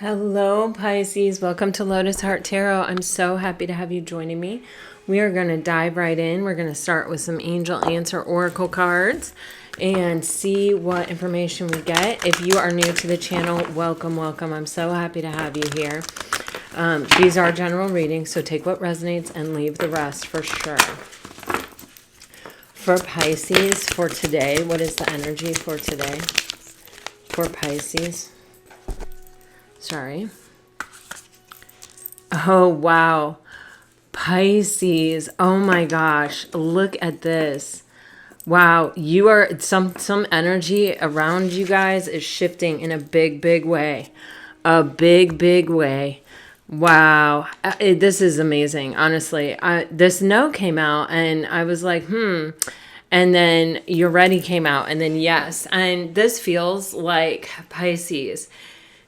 Hello, Pisces. Welcome to Lotus Heart Tarot. I'm so happy to have you joining me. We are going to dive right in. We're going to start with some Angel Answer Oracle cards and see what information we get. If you are new to the channel, welcome, welcome. I'm so happy to have you here. These are general readings, so take what resonates and leave the rest for sure. For Pisces, for today, what is the energy for today? For Pisces. Sorry. Oh, wow. Pisces. Oh my gosh. Look at this. Wow. You are some energy around you guys is shifting in a big, big way. A big, big way. Wow. This is amazing. Honestly, this no came out and I was like, And then you're ready came out and then yes. And this feels like Pisces.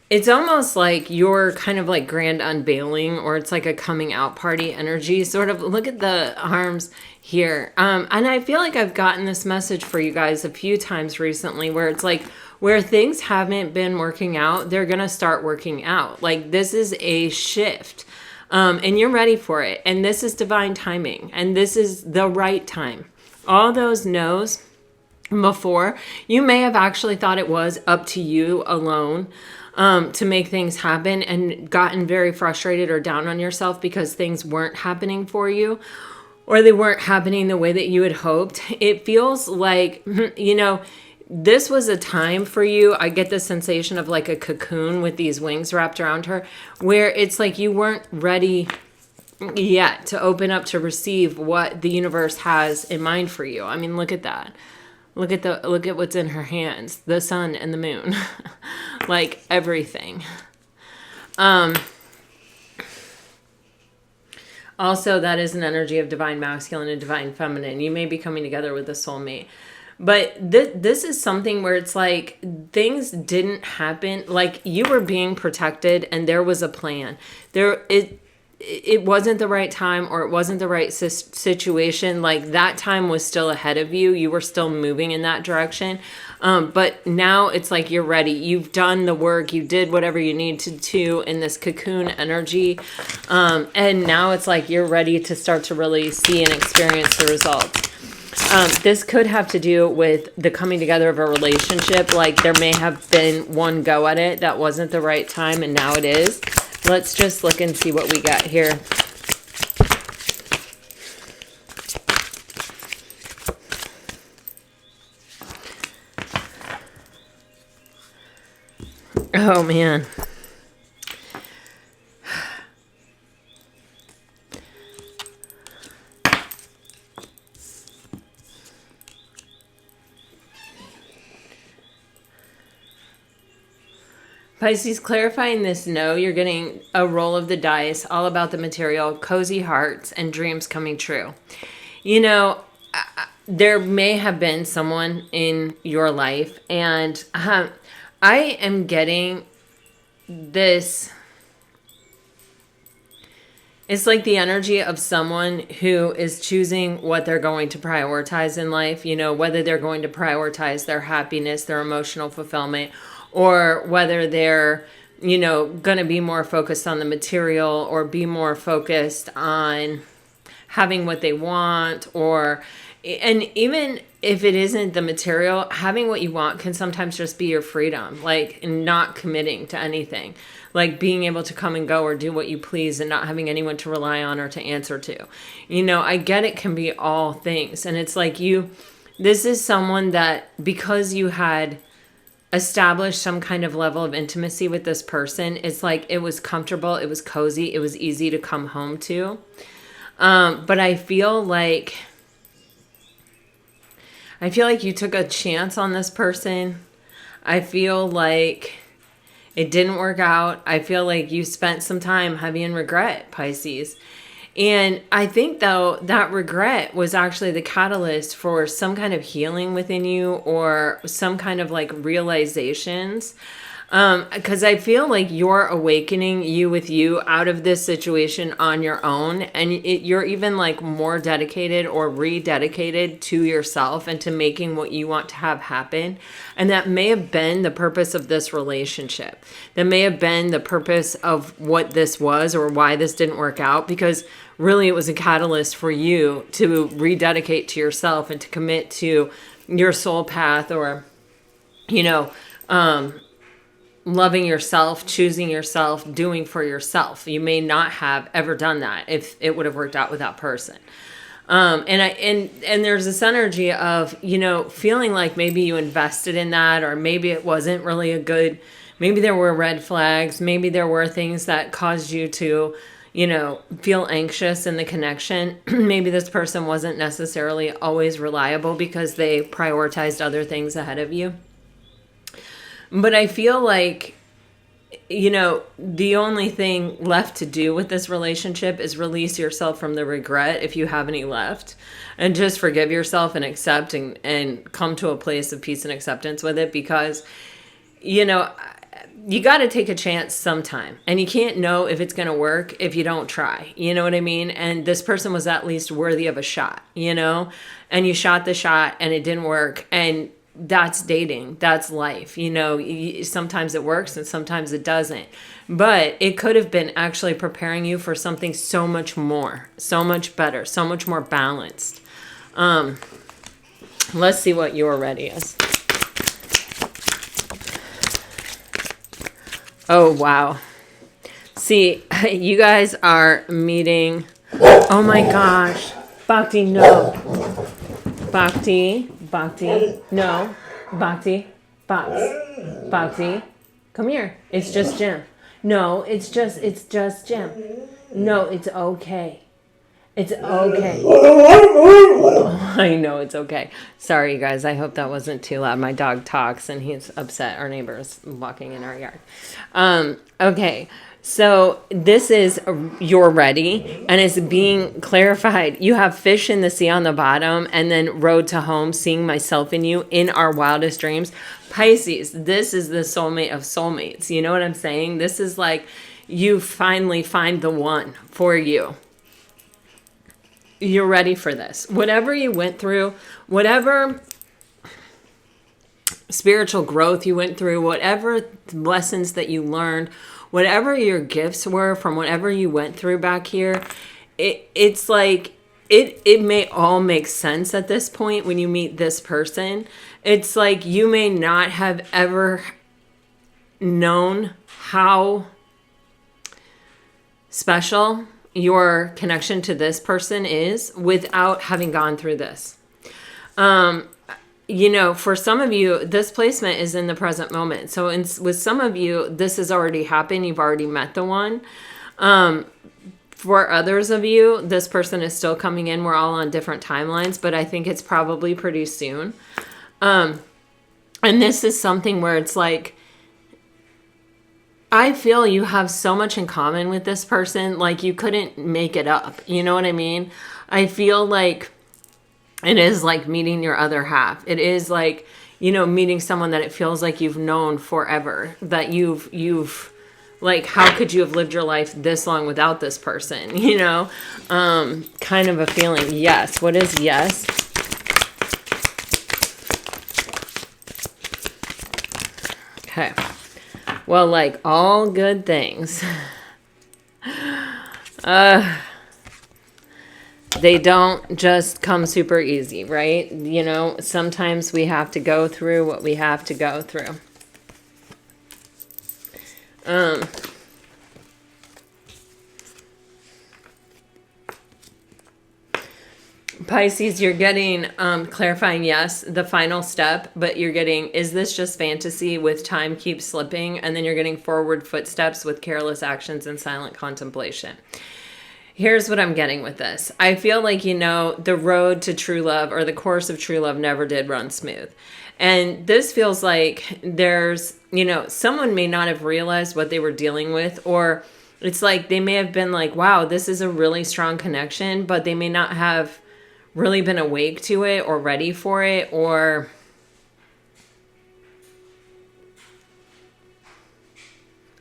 It's almost like you're kind of like grand unveiling, or it's like a coming out party energy. Sort of look at the arms here. And I feel like I've gotten this message for you guys a few times recently where it's like where things haven't been working out, they're going to start working out. Like this is a shift. And you're ready for it. And this is divine timing. And this is the right time. All those no's before, you may have actually thought it was up to you alone to make things happen and gotten very frustrated or down on yourself because things weren't happening for you or they weren't happening the way that you had hoped. It feels like, this was a time for you. I get the sensation of like a cocoon with these wings wrapped around her where it's like you weren't ready yet to open up to receive what the universe has in mind for you. I mean, look at that. Look at what's in her hands, the sun and the moon, like everything. Also, that is an energy of divine masculine and divine feminine. You may be coming together with a soulmate. But this is something where it's like things didn't happen. Like you were being protected and there was a plan. It wasn't the right time or it wasn't the right situation. Like that time was still ahead of you. You were still moving in that direction. But now it's like you're ready. You've done the work. You did whatever you need to do in this cocoon energy. And now it's like you're ready to start to really see and experience the results. This could have to do with the coming together of a relationship. Like there may have been one go at it that wasn't the right time and now it is. Let's just look and see what we got here. Oh, man. Pisces, clarifying this no, you're getting a roll of the dice, all about the material, cozy hearts, and dreams coming true. There may have been someone in your life, and I am getting this. It's like the energy of someone who is choosing what they're going to prioritize in life, whether they're going to prioritize their happiness, their emotional fulfillment, or whether they're, going to be more focused on the material or be more focused on having what they want and even if it isn't the material, having what you want can sometimes just be your freedom, like not committing to anything, like being able to come and go or do what you please and not having anyone to rely on or to answer to. I get it can be all things. And it's like this is someone that because you had established some kind of level of intimacy with this person, it's like it was comfortable, it was cozy, it was easy to come home to. But I feel like you took a chance on this person. I feel like it didn't work out. I feel like you spent some time heavy in regret, Pisces. And I think, though, that regret was actually the catalyst for some kind of healing within you or some kind of like realizations. Because I feel like you're awakening you with you out of this situation on your own. And you're even like more dedicated or rededicated to yourself and to making what you want to have happen. And that may have been the purpose of this relationship. That may have been the purpose of what this was or why this didn't work out. Because really it was a catalyst for you to rededicate to yourself and to commit to your soul path, or, you know, loving yourself, choosing yourself, doing for yourself. You may not have ever done that if it would have worked out with that person. And there's this energy of, you know, feeling like maybe you invested in that, or maybe it wasn't really a good, maybe there were red flags, maybe there were things that caused you to, you know, feel anxious in the connection. Maybe this person wasn't necessarily always reliable because they prioritized other things ahead of you. But I feel like, you know, the only thing left to do with this relationship is release yourself from the regret, if you have any left, and just forgive yourself and accept and come to a place of peace and acceptance with it. Because, you know, you got to take a chance sometime, and you can't know if it's going to work if you don't try. You know what I mean? And this person was at least worthy of a shot, you know, and you shot the shot and it didn't work. And that's dating. That's life. You know, sometimes it works and sometimes it doesn't. But it could have been actually preparing you for something so much more, so much better, so much more balanced. Let's see what your ready is. Oh, wow. See, you guys are meeting. Oh my gosh. Bhakti, no. Bhakti, no. Bhakti, Bhakti, come here. It's just Jim. No, it's just Jim. No, it's okay. It's okay. I know it's okay. Sorry, you guys. I hope that wasn't too loud. My dog talks and he's upset. Our neighbor's walking in our yard. Okay. So this is you're ready, and it's being clarified. You have fish in the sea on the bottom, and then road to home, seeing myself in you in our wildest dreams. Pisces, this is the soulmate of soulmates. You know what I'm saying? This is like you finally find the one for you. You're ready for this. Whatever you went through, whatever spiritual growth you went through, whatever lessons that you learned, whatever your gifts were from whatever you went through back here, it's like it may all make sense at this point when you meet this person. It's like you may not have ever known how special your connection to this person is without having gone through this. You know, for some of you, this placement is in the present moment. So with some of you, this has already happened. You've already met the one. For others of you, this person is still coming in. We're all on different timelines, but I think it's probably pretty soon. And this is something where it's like, I feel you have so much in common with this person, like you couldn't make it up. You know what I mean? I feel like it is like meeting your other half. It is like, you know, meeting someone that it feels like you've known forever, that you've like, how could you have lived your life this long without this person? You know, kind of a feeling. Yes. What is yes? Okay. Well, like all good things, they don't just come super easy, right? You know, sometimes we have to go through what we have to go through. Pisces, you're getting clarifying yes, the final step, but you're getting, is this just fantasy with time keeps slipping? And then you're getting forward footsteps with careless actions and silent contemplation. Here's what I'm getting with this. I feel like, you know, the road to true love or the course of true love never did run smooth. And this feels like there's, you know, someone may not have realized what they were dealing with, or it's like they may have been like, wow, this is a really strong connection, but they may not have really been awake to it or ready for it, or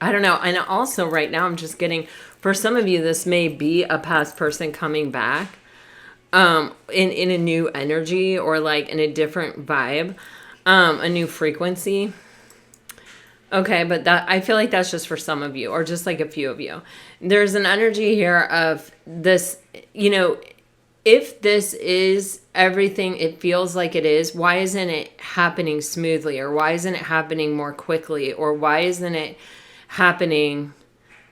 I don't know. And also right now I'm just getting, for some of you, this may be a past person coming back in a new energy, or like in a different vibe, a new frequency. Okay, but that, I feel like that's just for some of you, or just like a few of you. There's an energy here of this, you know, if this is everything it feels like it is, why isn't it happening smoothly? Or why isn't it happening more quickly? Or why isn't it happening,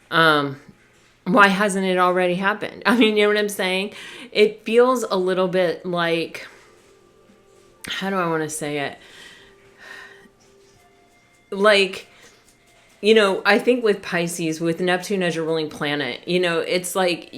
why hasn't it already happened? I mean, you know what I'm saying? It feels a little bit like, how do I want to say it? Like, you know, I think with Pisces, with Neptune as your ruling planet, you know, it's like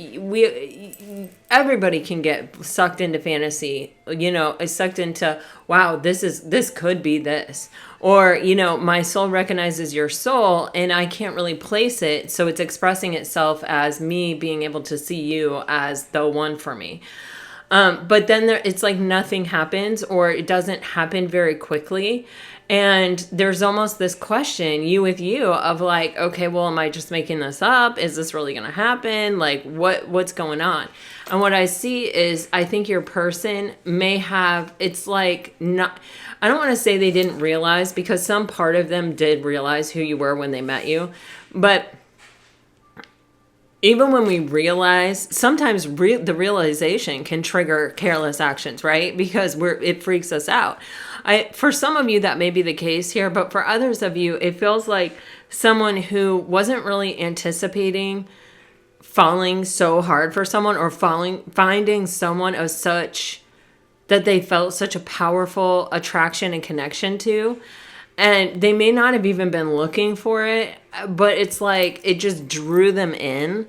everybody can get sucked into fantasy, you know, sucked into, wow, this could be this. Or, you know, my soul recognizes your soul and I can't really place it. So it's expressing itself as me being able to see you as the one for me. But then it's like nothing happens, or it doesn't happen very quickly. And there's almost this question, you with you, of like, okay, well, am I just making this up? Is this really going to happen? Like, what's going on? And what I see is, I think your person may have, it's like, not, I don't want to say they didn't realize, because some part of them did realize who you were when they met you. But even when we realize, sometimes the realization can trigger careless actions, right? Because it freaks us out. For some of you, that may be the case here, but for others of you, it feels like someone who wasn't really anticipating falling so hard for someone, or finding someone of such, that they felt such a powerful attraction and connection to. And they may not have even been looking for it, but it's like it just drew them in.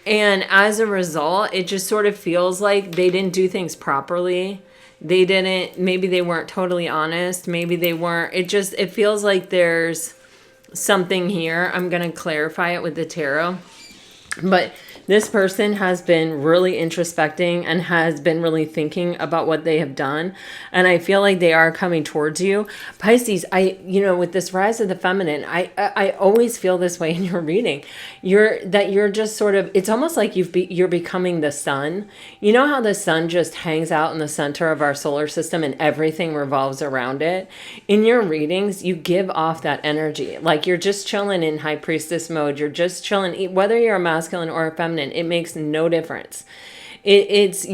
And as a result, it just sort of feels like they didn't do things properly. Maybe they weren't totally honest. Maybe they weren't. It feels like there's something here. I'm going to clarify it with the tarot. But this person has been really introspecting and has been really thinking about what they have done. And I feel like they are coming towards you. Pisces, with this rise of the feminine, I always feel this way in your reading. You're just sort of, it's almost like you're becoming the sun. You know how the sun just hangs out in the center of our solar system and everything revolves around it? In your readings, you give off that energy. Like you're just chilling in high priestess mode. You're just chilling, whether you're a masculine or a feminine, it makes no difference. It's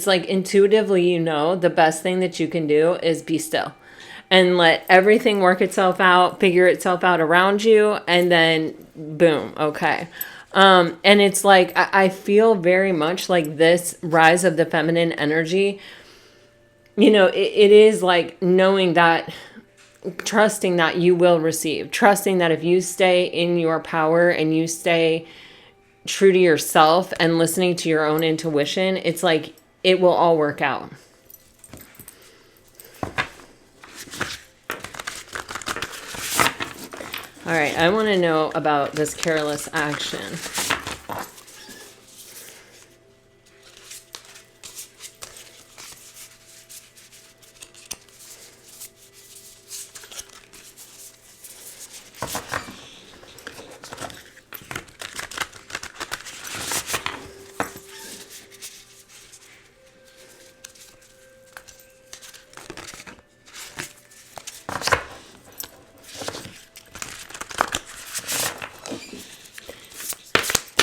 like intuitively, the best thing that you can do is be still and let everything work itself out, figure itself out around you, and then boom, okay. And it's like, I feel very much like this rise of the feminine energy, it is like knowing that, trusting that you will receive, trusting that if you stay in your power and you stay true to yourself and listening to your own intuition, it's like it will all work out. All right, I want to know about this careless action.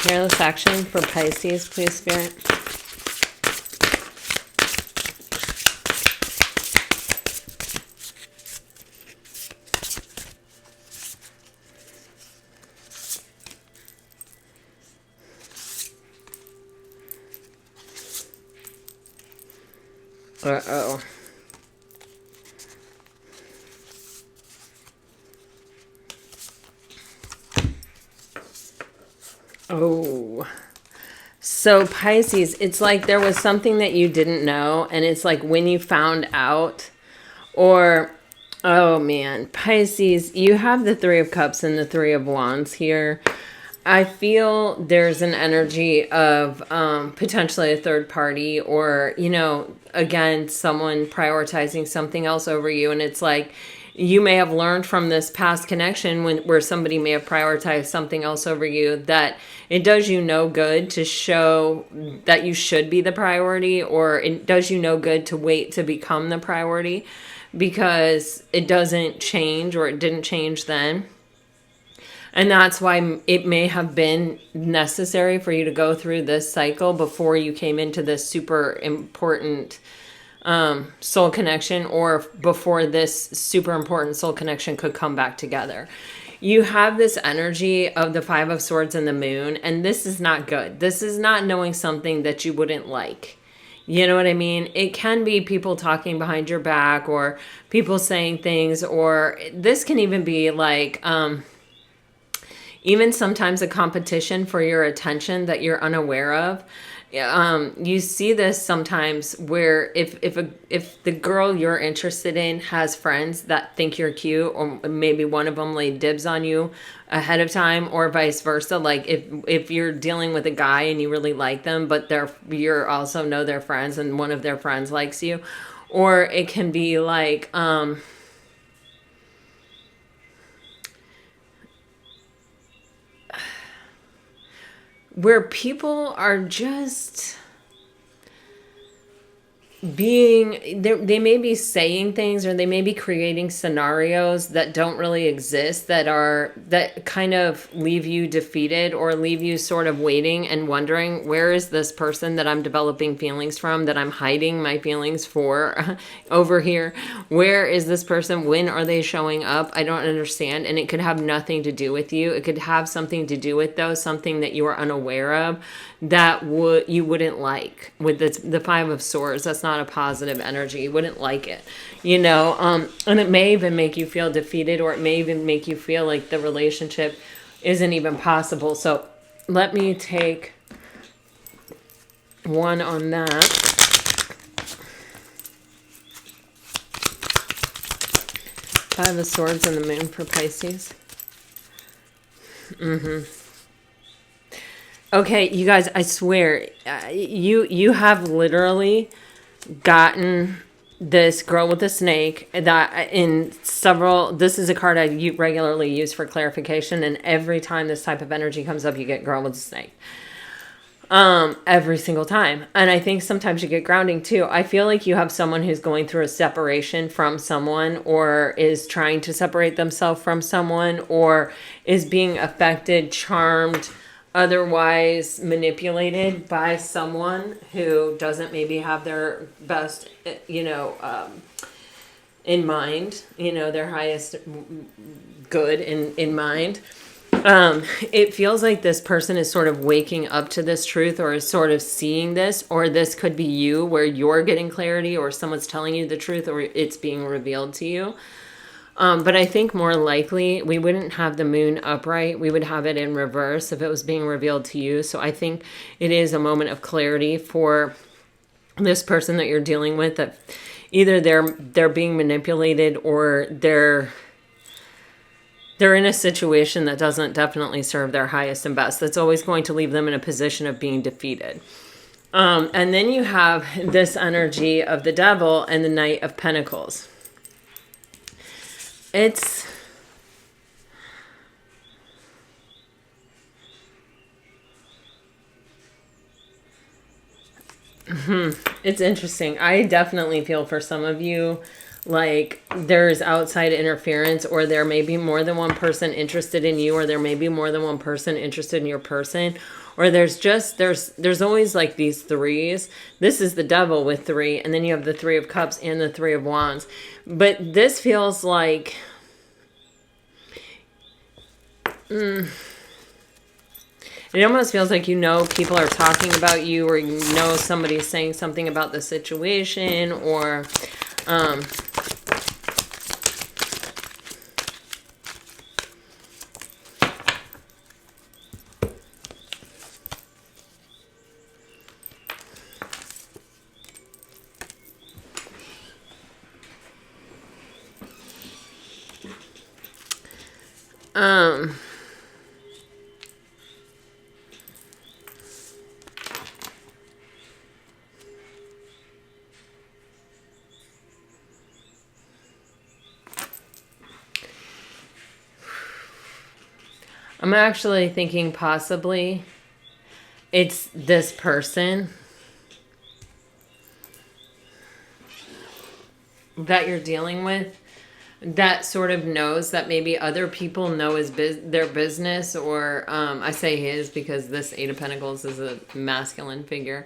Careless action for Pisces, please, Spirit. Uh-oh. Oh, so Pisces, it's like there was something that you didn't know. And it's like when you found out, or, oh man, Pisces, you have the Three of Cups and the Three of Wands here. I feel there's an energy of potentially a third party, or, again, someone prioritizing something else over you. And it's like, you may have learned from this past connection where somebody may have prioritized something else over you, that it does you no good to show that you should be the priority, or it does you no good to wait to become the priority, because it doesn't change, or it didn't change then. And that's why it may have been necessary for you to go through this cycle before you came into this super important soul connection, or before this super important soul connection could come back together. You have this energy of the Five of Swords and the Moon, and this is not good. This is not knowing something that you wouldn't like. You know what I mean? It can be people talking behind your back, or people saying things, or this can even be like, even sometimes a competition for your attention that you're unaware of. You see this sometimes where if the girl you're interested in has friends that think you're cute, or maybe one of them laid dibs on you ahead of time, or vice versa. Like if you're dealing with a guy and you really like them, but you're also know their friends, and one of their friends likes you. Or it can be like where people are just they may be saying things, or they may be creating scenarios that don't really exist, that kind of leave you defeated, or leave you sort of waiting and wondering, where is this person that I'm developing feelings from, that I'm hiding my feelings for over here? Where is this person? When are they showing up? I don't understand. And it could have nothing to do with you. It could have something to do with, though, something that you are unaware of, that you wouldn't like. With the Five of Swords, that's not a positive energy. You wouldn't like it, and it may even make you feel defeated, or it may even make you feel like the relationship isn't even possible. So let me take one on that. Five of Swords and the Moon for Pisces. Okay, you guys, I swear, you have literally gotten this girl with a snake, that in several, this is a card I regularly use for clarification, and every time this type of energy comes up, you get girl with a snake. Every single time. And I think sometimes you get grounding too. I feel like you have someone who's going through a separation from someone, or is trying to separate themselves from someone, or is being affected, charmed, otherwise manipulated by someone who doesn't maybe have their best, in mind, their highest good in mind. It feels like this person is sort of waking up to this truth, or is sort of seeing this, or this could be you, where you're getting clarity, or someone's telling you the truth, or it's being revealed to you. But I think more likely we wouldn't have the moon upright. We would have it in reverse if it was being revealed to you. So I think it is a moment of clarity for this person that you're dealing with, that either they're being manipulated, or they're in a situation that doesn't definitely serve their highest and best. That's always going to leave them in a position of being defeated. And then you have this energy of the Devil and the Knight of Pentacles. It's interesting. I definitely feel for some of you like there's outside interference, or there may be more than one person interested in you, or there may be more than one person interested in your person, or there's always like these threes. This is the Devil with three, and then you have the Three of Cups and the Three of Wands. But this feels like it almost feels like people are talking about you, or somebody's saying something about the situation, or I'm actually thinking possibly it's this person that you're dealing with that sort of knows that maybe other people know their business, or I say his because this Eight of Pentacles is a masculine figure,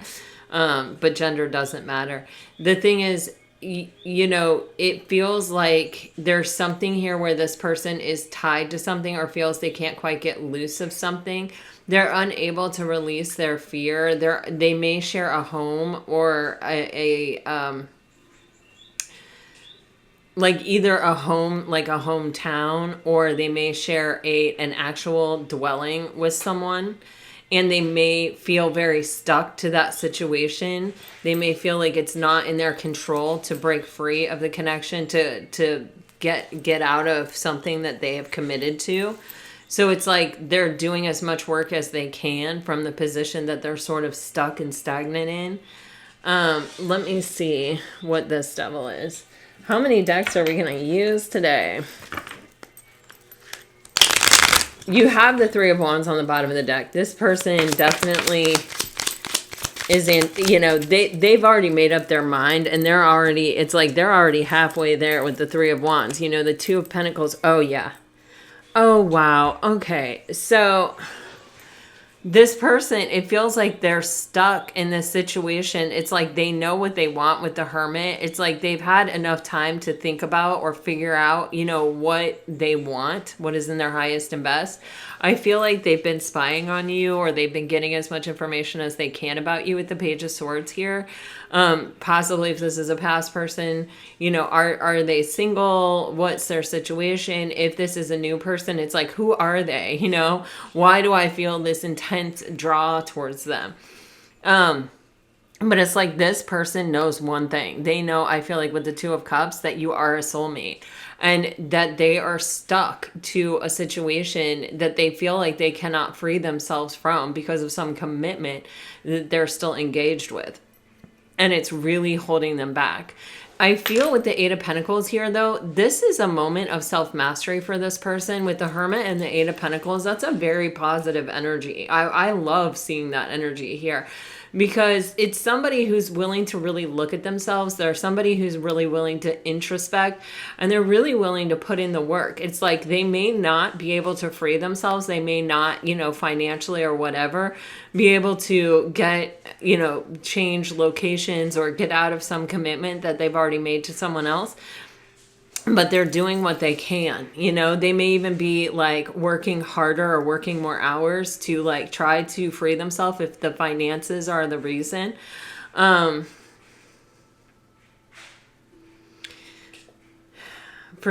but gender doesn't matter. The thing is, you know, it feels like there's something here where this person is tied to something or feels they can't quite get loose of something. They're unable to release their fear. They may share a home or like either a home, like a hometown, or they may share an actual dwelling with someone, and they may feel very stuck to that situation. They may feel like it's not in their control to break free of the connection, to get out of something that they have committed to. So it's like they're doing as much work as they can from the position that they're sort of stuck and stagnant in. Let me see what this devil is. How many decks are we going to use today? You have the Three of Wands on the bottom of the deck. This person definitely is in, you know, they've already made up their mind, and it's like they're already halfway there with the Three of Wands. You know, the Two of Pentacles. Oh, yeah. Oh, wow. Okay. So this person, it feels like they're stuck in this situation. It's like they know what they want with the Hermit. It's like they've had enough time to think about or figure out, you know, what they want, what is in their highest and best. I feel like they've been spying on you, or they've been getting as much information as they can about you with the Page of Swords here. Possibly if this is a past person, you know, are they single? What's their situation? If this is a new person, it's like, who are they? You know, why do I feel this intense draw towards them? But it's like this person knows one thing. They know, I feel like with the Two of Cups, that you are a soulmate, and that they are stuck to a situation that they feel like they cannot free themselves from because of some commitment that they're still engaged with. And it's really holding them back. I feel with the Eight of Pentacles here, though, this is a moment of self-mastery for this person. With the Hermit and the Eight of Pentacles, that's a very positive energy. I love seeing that energy here, because it's somebody who's willing to really look at themselves. They're somebody who's really willing to introspect, and they're really willing to put in the work. It's like they may not be able to free themselves. They may not, you know, financially or whatever, be able to get, you know, change locations or get out of some commitment that they've already made to someone else. But they're doing what they can, you know. They may even be like working harder or working more hours to like try to free themselves if the finances are the reason. For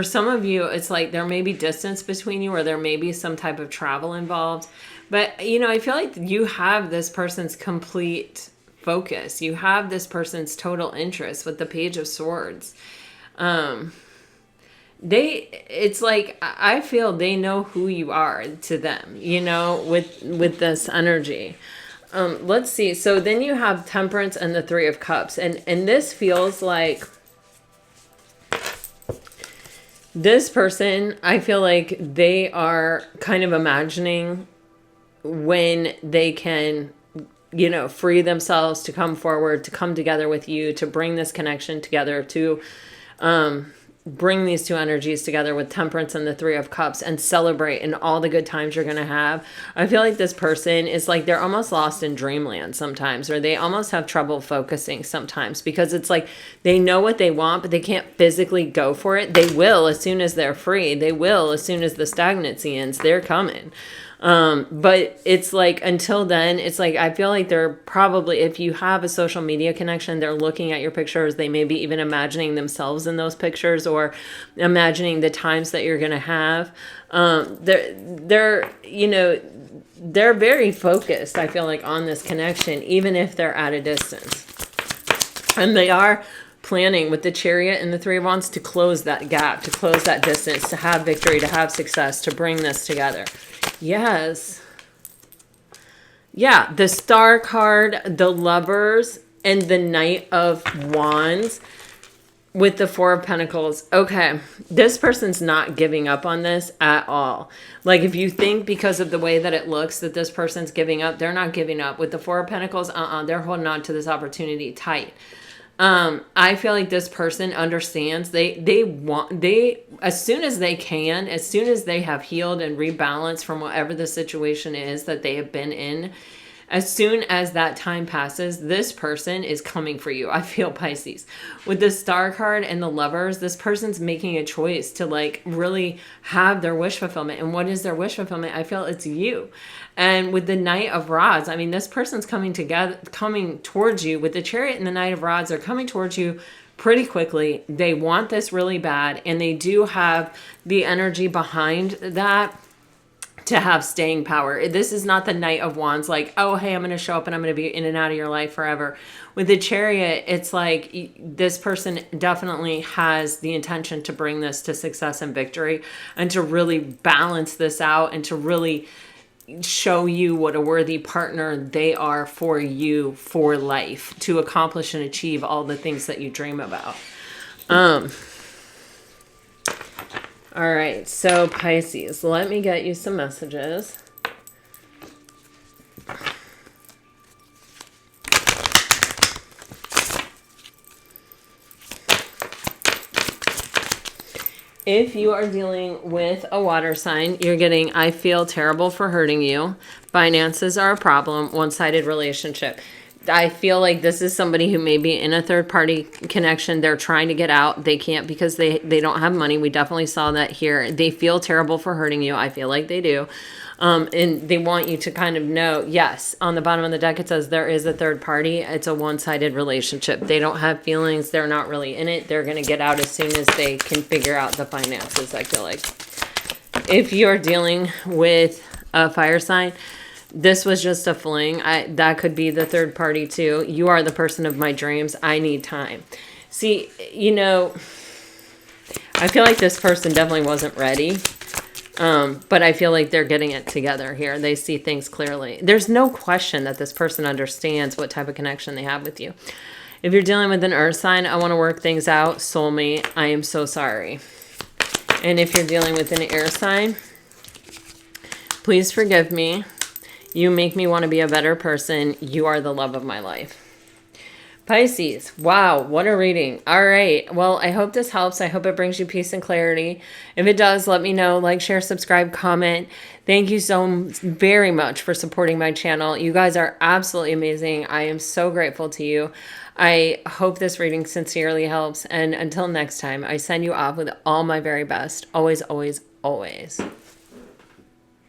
some of you, it's like there may be distance between you, or there may be some type of travel involved. But, you know, I feel like you have this person's complete focus. You have this person's total interest with the Page of Swords. It's like, I feel they know who you are to them, you know, with this energy. Let's see. So then you have Temperance and the Three of Cups. And this feels like this person, I feel like they are kind of imagining when they can, you know, free themselves to come forward, to come together with you, to bring this connection together, to bring these two energies together with Temperance and the Three of Cups, and celebrate in all the good times you're going to have. I feel like this person is like, they're almost lost in dreamland sometimes, or they almost have trouble focusing sometimes, because it's like they know what they want, but they can't physically go for it. They will as soon as they're free. They will as soon as the stagnancy ends. They're coming. But it's like, until then, it's like, I feel like they're probably, if you have a social media connection, they're looking at your pictures. They may be even imagining themselves in those pictures, or imagining the times that you're going to have. They're, you know, they're very focused, I feel like, on this connection, even if they're at a distance. And they are planning with the Chariot and the Three of Wands to close that gap, to close that distance, to have victory, to have success, to bring this together. Yes. Yeah, the Star card, the Lovers, and the Knight of Wands. with the Four of Pentacles, okay, this person's not giving up on this at all. Like, if you think because of the way that it looks that this person's giving up, they're not giving up. With the Four of Pentacles, they're holding on to this opportunity tight. I feel like this person understands they as soon as they can, as soon as they have healed and rebalanced from whatever the situation is that they have been in, as soon as that time passes, this person is coming for you. I feel, Pisces. With the Star card and the Lovers, this person's making a choice to like really have their wish fulfillment. And what is their wish fulfillment? I feel it's you. And with the Knight of Rods, I mean, this person's coming towards you. With the Chariot and the Knight of Rods, they're coming towards you pretty quickly. They want this really bad. And they do have the energy behind that to have staying power. This is not the Knight of Wands, like, oh, hey, I'm going to show up and I'm going to be in and out of your life forever. With the Chariot, it's like this person definitely has the intention to bring this to success and victory and to really balance this out and to really show you what a worthy partner they are for you for life, to accomplish and achieve all the things that you dream about. All right, so Pisces, let me get you some messages. If you are dealing with a water sign, you're getting, I feel terrible for hurting you. Finances are a problem. One-sided relationship. I feel like this is somebody who may be in a third party connection. They're trying to get out. They can't because they don't have money. We definitely saw that here. They feel terrible for hurting you. I feel like they do. And they want you to kind of know, yes, on the bottom of the deck, it says there is a third party. It's a one-sided relationship. They don't have feelings. They're not really in it. They're going to get out as soon as they can figure out the finances, I feel like. If you're dealing with a fire sign, this was just a fling. That could be the third party too. You are the person of my dreams. I need time. See, you know, I feel like this person definitely wasn't ready. But I feel like they're getting it together here. They see things clearly. There's no question that this person understands what type of connection they have with you. If you're dealing with an earth sign, I want to work things out. Soulmate, I am so sorry. And if you're dealing with an air sign, please forgive me. You make me want to be a better person. You are the love of my life. Pisces, wow, what a reading. All right, well, I hope this helps. I hope it brings you peace and clarity. If it does, let me know. Like, share, subscribe, comment. Thank you so very much for supporting my channel. You guys are absolutely amazing. I am so grateful to you. I hope this reading sincerely helps. And until next time, I send you off with all my very best. Always, always, always.